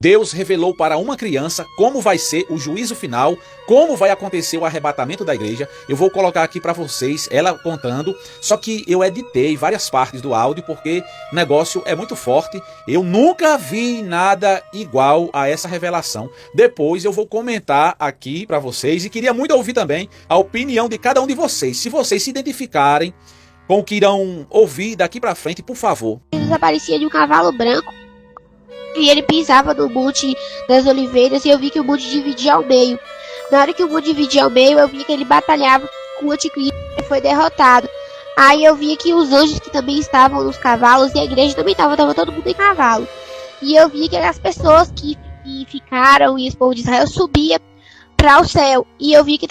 Deus revelou para uma criança como vai ser o juízo final, como vai acontecer o arrebatamento da igreja. Eu vou colocar aqui para vocês ela contando, só que eu editei várias partes do áudio porque o negócio é muito forte. Eu nunca vi nada igual a essa revelação. Depois eu vou comentar aqui para vocês e queria muito ouvir também a opinião de cada um de vocês. Se vocês se identificarem com o que irão ouvir daqui para frente, por favor. Jesus aparecia de um cavalo branco e ele pisava no Monte das Oliveiras e eu vi que o monte dividia ao meio. Na hora que o monte dividia ao meio, eu vi que ele batalhava com o anticristo e foi derrotado. Aí eu vi que os anjos que também estavam nos cavalos e a igreja também estava todo mundo em cavalo. E eu vi que as pessoas que ficaram e o povo de Israel subia para o céu. E eu vi que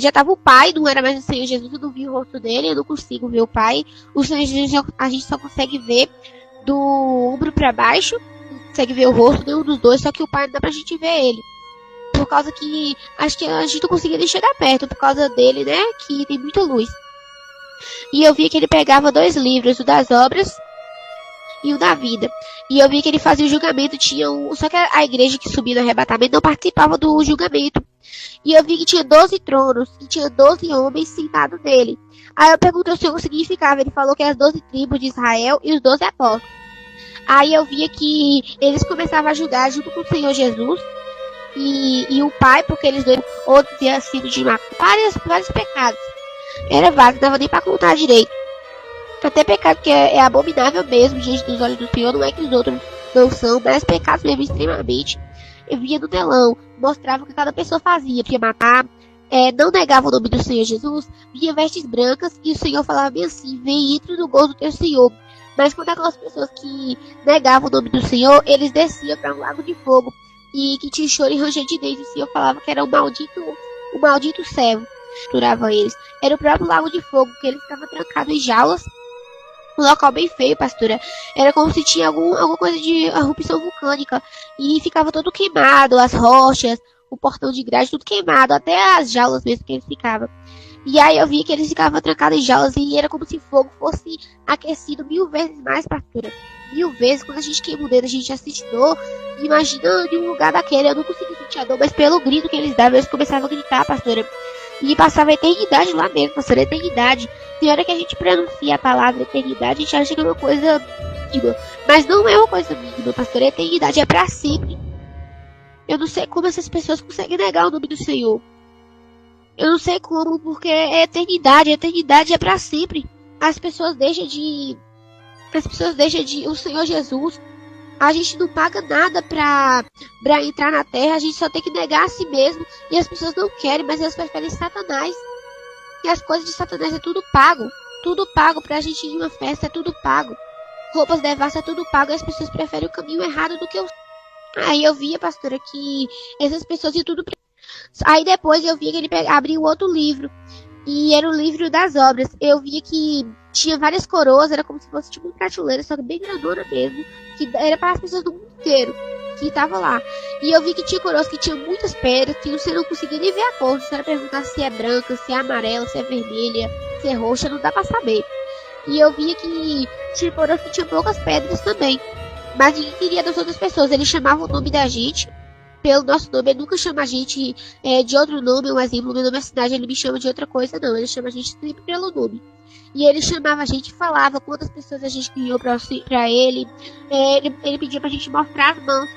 já estava o Pai, não era mais o Senhor Jesus, eu não vi o rosto dele, eu não consigo ver o Pai. O Senhor Jesus a gente só consegue ver do ombro para baixo, não consegue ver o rosto, nenhum dos dois, só que o Pai não dá pra gente ver ele. Por causa que acho que a gente não conseguia nem chegar perto, por causa dele, né, que tem muita luz. E eu vi que ele pegava 2 livros, o das obras e o da vida. E eu vi que ele fazia o julgamento, só que a igreja que subia no arrebatamento não participava do julgamento. E eu vi que tinha 12 tronos e tinha 12 homens sentados nele. Aí eu perguntei o Senhor o que significava. Ele falou que as 12 tribos de Israel e os 12 apóstolos. Aí eu via que eles começavam a julgar junto com o Senhor Jesus e o Pai, porque eles dois outros tinham sido de vários pecados. Era vago, não dava nem pra contar direito. Até pecado que é abominável mesmo, diante dos olhos do Senhor, não é que os outros não são, mas pecados mesmo extremamente. Eu via no telão, mostrava o que cada pessoa fazia, podia matar, não negava o nome do Senhor Jesus, via vestes brancas e o Senhor falava bem assim: vem e entre no gozo do teu Senhor. Mas quando aquelas pessoas que negavam o nome do Senhor, eles desciam para um lago de fogo e que tinha choro e ranger de dentro. O Senhor falava que era o maldito servo. Torturava eles. Era o próprio lago de fogo, que ele ficava trancado em jaulas. Um local bem feio, pastora. Era como se tinha alguma coisa de erupção vulcânica. E ficava todo queimado, as rochas, o portão de grade, tudo queimado. Até as jaulas mesmo que eles ficavam. E aí eu vi que eles ficavam trancados em jaulas e era como se fogo fosse aquecido 1000 vezes mais, pastora. 1000 vezes. Quando a gente queima o dedo, a gente já sente dor. Imaginando em um lugar daquele, eu não conseguia sentir a dor, mas pelo grito que eles davam, eles começavam a gritar, pastora. E passava a eternidade lá mesmo, pastora, eternidade. Tem hora que a gente pronuncia a palavra eternidade, a gente acha que é uma coisa mínima. Mas não é uma coisa mínima, pastora. A eternidade é pra sempre. Eu não sei como essas pessoas conseguem negar o nome do Senhor. Eu não sei como, porque é eternidade. A eternidade é pra sempre. As pessoas deixam de... O Senhor Jesus... A gente não paga nada pra entrar na terra, a gente só tem que negar a si mesmo. E as pessoas não querem, mas elas preferem Satanás. E as coisas de Satanás é tudo pago. Tudo pago pra gente ir em uma festa, é tudo pago. Roupas devassas é tudo pago, e as pessoas preferem o caminho errado do que o... Aí eu via, pastora, que essas pessoas iam tudo... Aí depois eu via que ele abriu outro livro. E era o livro das obras. Eu via que tinha várias coroas, era como se fosse tipo uma prateleira, só que bem grandona mesmo. Que era para as pessoas do mundo inteiro que estavam lá. E eu vi que tinha coroas que tinham muitas pedras, que você não conseguia nem ver a cor. Se você perguntar se é branca, se é amarela, se é vermelha, se é roxa, não dá pra saber. E eu via que tinha coroas que tinham poucas pedras também. Mas ninguém queria das outras pessoas. Ele chamava o nome da gente pelo nosso nome. Ele nunca chama a gente de outro nome. Um exemplo, meu nome é cidade, ele me chama de outra coisa, não. Ele chama a gente sempre pelo nome. E ele chamava a gente e falava quantas pessoas a gente criou pra ele. Ele pedia pra gente mostrar as mãos.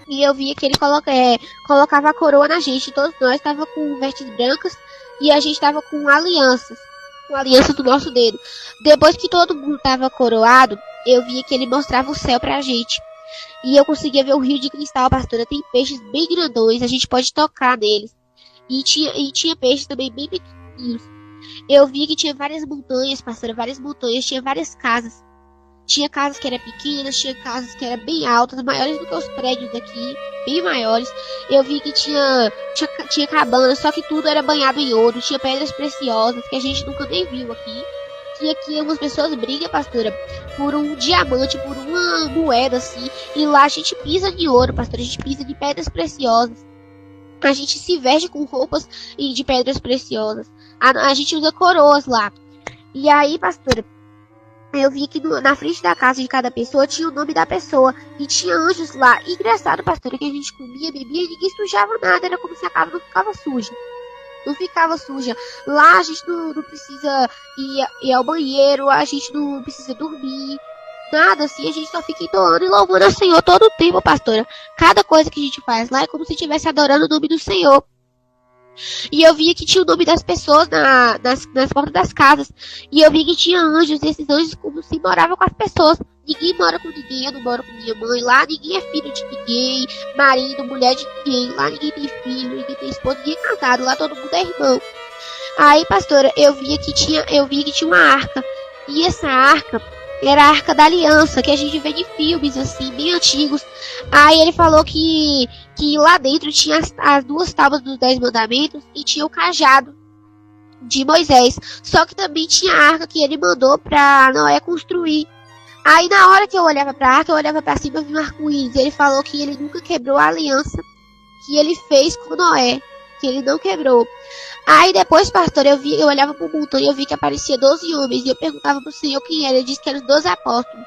E eu via que ele colocava a coroa na gente. Todos nós estávamos com vestes brancas e a gente estava com alianças. Com a aliança do nosso dedo. Depois que todo mundo estava coroado, eu via que ele mostrava o céu pra gente. E eu conseguia ver o rio de cristal, pastora. Tem peixes bem grandões, a gente pode tocar neles. E tinha peixes também bem pequenininhos. Eu vi que tinha várias montanhas, pastora, várias montanhas, tinha várias casas. Tinha casas que eram pequenas, tinha casas que eram bem altas, maiores do que os prédios daqui, bem maiores. Eu vi que tinha cabanas, só que tudo era banhado em ouro, tinha pedras preciosas, que a gente nunca nem viu aqui. E aqui algumas pessoas brigam, pastora, por um diamante, por uma moeda assim, e lá a gente pisa de ouro, pastora, a gente pisa de pedras preciosas. A gente se veste com roupas de pedras preciosas. A gente usa coroas lá. E aí, pastora, Eu vi que na frente da casa de cada pessoa tinha o nome da pessoa. E tinha anjos lá. E engraçado, pastora, que a gente comia, bebia e ninguém sujava nada. Era como se a casa não ficava suja. Não ficava suja. Lá a gente não precisa ir ao banheiro. A gente não precisa dormir. Nada assim. A gente só fica entoando e louvando ao Senhor todo o tempo, pastora. Cada coisa que a gente faz lá é como se estivesse adorando o nome do Senhor. E eu via que tinha o nome das pessoas nas portas das casas. E eu vi que tinha anjos. E esses anjos como se moravam com as pessoas. Ninguém mora com ninguém. Eu não moro com minha mãe. Lá ninguém é filho de ninguém. Marido, mulher de ninguém. Lá ninguém tem filho, ninguém tem esposa, ninguém é casado. Lá todo mundo é irmão. Aí, pastora, eu vi que tinha uma arca. E essa arca era a Arca da Aliança, que a gente vê em filmes, assim, bem antigos. Aí ele falou que lá dentro tinha as 2 tábuas dos 10 mandamentos e tinha o cajado de Moisés. Só que também tinha a arca que ele mandou pra Noé construir. Aí na hora que eu olhava pra arca, eu olhava pra cima e vi um arco-íris. Ele falou que ele nunca quebrou a aliança que ele fez com Noé, que ele não quebrou. Aí depois, pastor, eu olhava pro montanha e eu vi que aparecia 12 homens. E eu perguntava pro Senhor quem era. Ele disse que eram os 12 apóstolos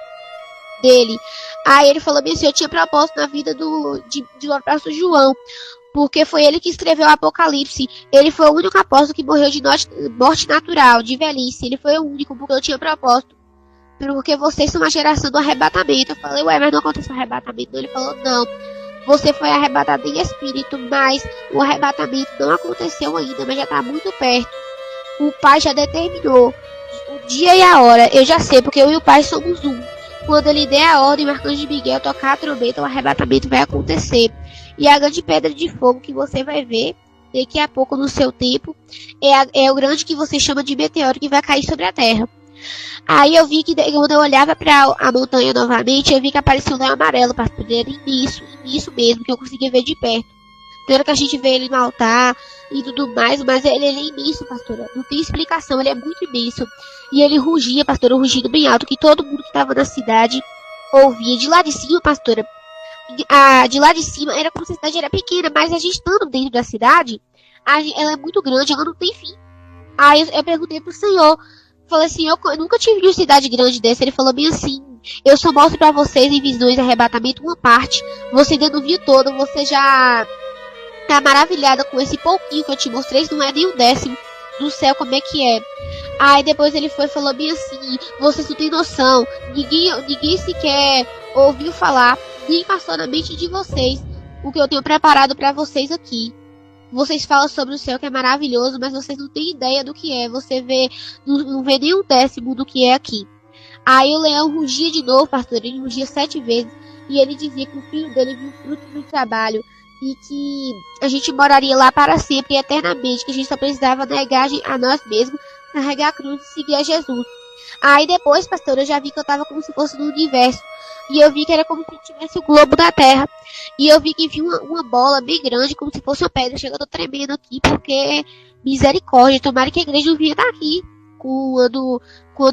dele. Aí ele falou assim, eu tinha propósito na vida do apóstolo João. Porque foi ele que escreveu o Apocalipse. Ele foi o único apóstolo que morreu de morte natural, de velhice. Ele foi o único, porque eu tinha propósito. Porque vocês são uma geração do arrebatamento. Eu falei, ué, mas não aconteceu arrebatamento. Ele falou, não. Você foi arrebatado em espírito, mas o arrebatamento não aconteceu ainda, mas já está muito perto. O Pai já determinou o dia e a hora. Eu já sei, porque eu e o Pai somos um. Quando ele der a ordem, o arcanjo Miguel tocar a trombeta, o arrebatamento vai acontecer. E a grande pedra de fogo que você vai ver daqui a pouco no seu tempo é o grande que você chama de meteoro que vai cair sobre a terra. Aí eu vi que quando eu olhava para a montanha novamente, eu vi que apareceu um leão amarelo, pastor. Ele era imenso mesmo, que eu conseguia ver de perto. Tem hora que a gente vê ele no altar e tudo mais, mas ele é imenso, pastora. Não tem explicação, ele é muito imenso. E ele rugia, pastora, um rugido bem alto, que todo mundo que estava na cidade ouvia. De lá de cima, pastora, de lá de cima era como se a cidade era pequena, mas a gente estando dentro da cidade, ela é muito grande, ela não tem fim. Aí eu perguntei pro Senhor, falei assim, eu nunca tive uma cidade grande dessa. Ele falou bem assim, eu só mostro pra vocês em visões de arrebatamento uma parte. Você ainda não viu todo, você já tá maravilhada com esse pouquinho que eu te mostrei. Isso não é nem um décimo do céu, como é que é. Aí depois ele foi e falou bem assim, vocês não tem noção, ninguém sequer ouviu falar, nem passou na mente de vocês o que eu tenho preparado pra vocês aqui. Vocês falam sobre o céu que é maravilhoso, mas vocês não têm ideia do que é. Você não vê nem um décimo do que é aqui. Aí o leão rugia de novo, pastor. Ele rugia 7 vezes. E ele dizia que o filho dele viu o fruto do trabalho. E que a gente moraria lá para sempre e eternamente. Que a gente só precisava negar a nós mesmos, carregar a cruz e seguir a Jesus. Aí depois, pastor, eu já vi que eu estava como se fosse no universo. E eu vi que era como se tivesse o globo da terra. E eu vi que vi uma bola bem grande, como se fosse uma pedra. Chega, eu tô tremendo aqui, porque misericórdia. Tomara que a igreja não vinha daqui quando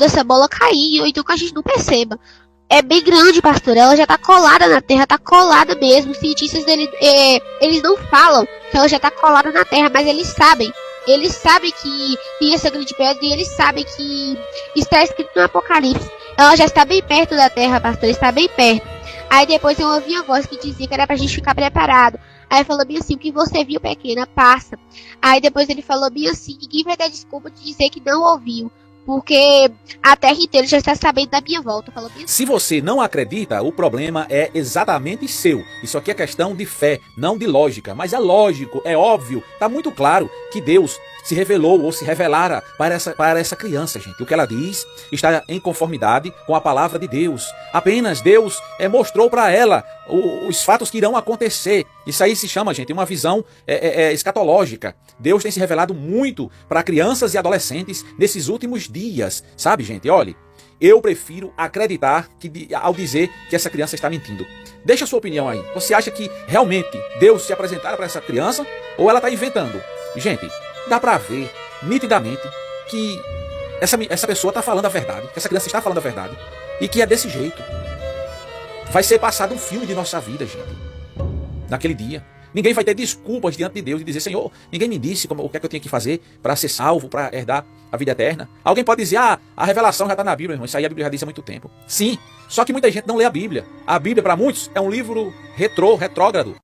essa bola cair, ou então que a gente não perceba. É bem grande, pastor. Ela já tá colada na terra, tá colada mesmo. Os cientistas eles não falam que ela já tá colada na terra, mas eles sabem. Eles sabem que tem essa grande pedra e eles sabem que está escrito no Apocalipse. Ela já está bem perto da terra, pastor, está bem perto. Aí depois eu ouvi a voz que dizia que era pra gente ficar preparado. Aí falou bem assim, o que você viu, pequena, passa. Aí depois ele falou bem assim, ninguém vai dar desculpa de dizer que não ouviu. Porque a terra inteira já está sabendo da minha volta. Falou bem assim. Se você não acredita, o problema é exatamente seu. Isso aqui é questão de fé, não de lógica. Mas é lógico, é óbvio, está muito claro que Deus se revelou ou se revelara para essa criança, gente. O que ela diz está em conformidade com a palavra de Deus. Apenas Deus mostrou para ela os fatos que irão acontecer. Isso aí se chama, gente, uma visão escatológica. Deus tem se revelado muito para crianças e adolescentes nesses últimos dias. Sabe, gente? Olhe, eu prefiro acreditar ao dizer que essa criança está mentindo. Deixa a sua opinião aí. Você acha que realmente Deus se apresentara para essa criança ou ela está inventando? Gente, dá para ver nitidamente que essa pessoa está falando a verdade, que essa criança está falando a verdade e que é desse jeito. Vai ser passado um filme de nossa vida, gente, naquele dia. Ninguém vai ter desculpas diante de Deus e dizer, Senhor, ninguém me disse o que é que eu tinha que fazer para ser salvo, para herdar a vida eterna. Alguém pode dizer, a revelação já está na Bíblia, irmão. Isso aí a Bíblia já disse há muito tempo. Sim, só que muita gente não lê a Bíblia. A Bíblia, para muitos, é um livro retrógrado.